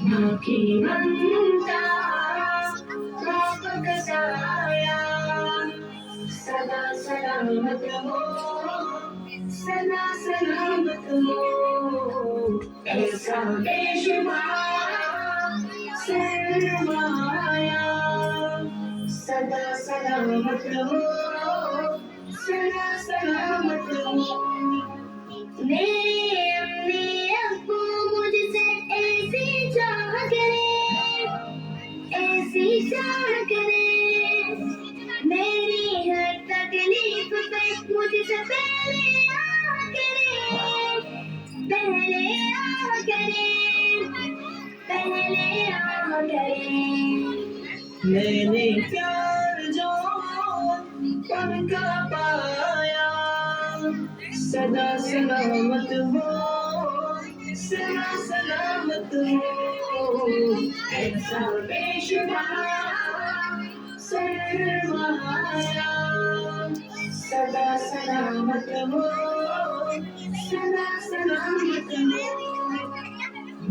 नाकीनंता मापकसाया सदा सलामत हो सदा सलामत हो ऐसा बेशुमार सरमाया सदा सलामत हो सदा सलामत हो मेरे अम्मी अब्बू मुझसे ऐसी चाह करे मेरी हर तकलीफ पे मुझसे पहले आ करे मैंने प्यार जो उनका पाया सदा सलामत हो सदा सलामत हो ऐसा बेशुमार सरमाया सदा सलामत हो सदा सलामत हो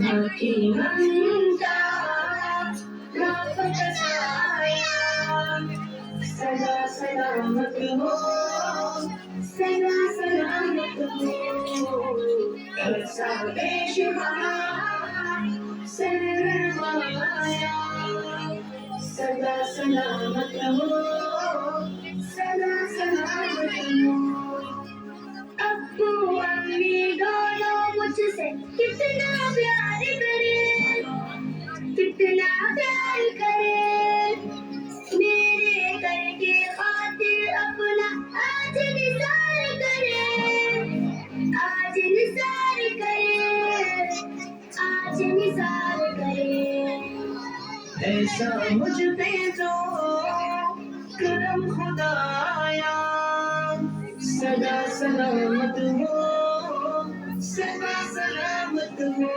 नाकीनंता मापकसाया सदा सलामत हो सदा सलामत हो ऐसा बेशुमार सरमाया सदा सलामत हो सदा सलामत हो अब्बू अम्मी दोनों मुझसे कितना प्यार करे मेरे घर के खातिर अपना आज निसार करे ऐसा मुझ पे जो करम खुदाया सदा सलामत हो सदा सलामत हो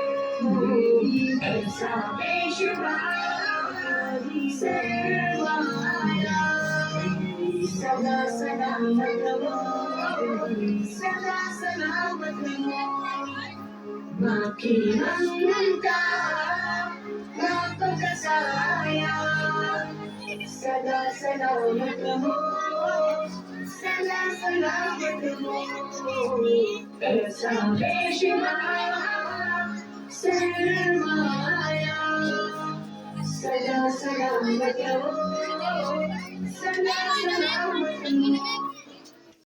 ऐसा बेशुमार सरमाया सदा सलामत हो सदा सलामत हो नाकीनंता मापकसाया सदा सलामत हो सदा सलामत हो ऐसा बेशुमार सरमाया सदा सलामत हो सदा सलामत हो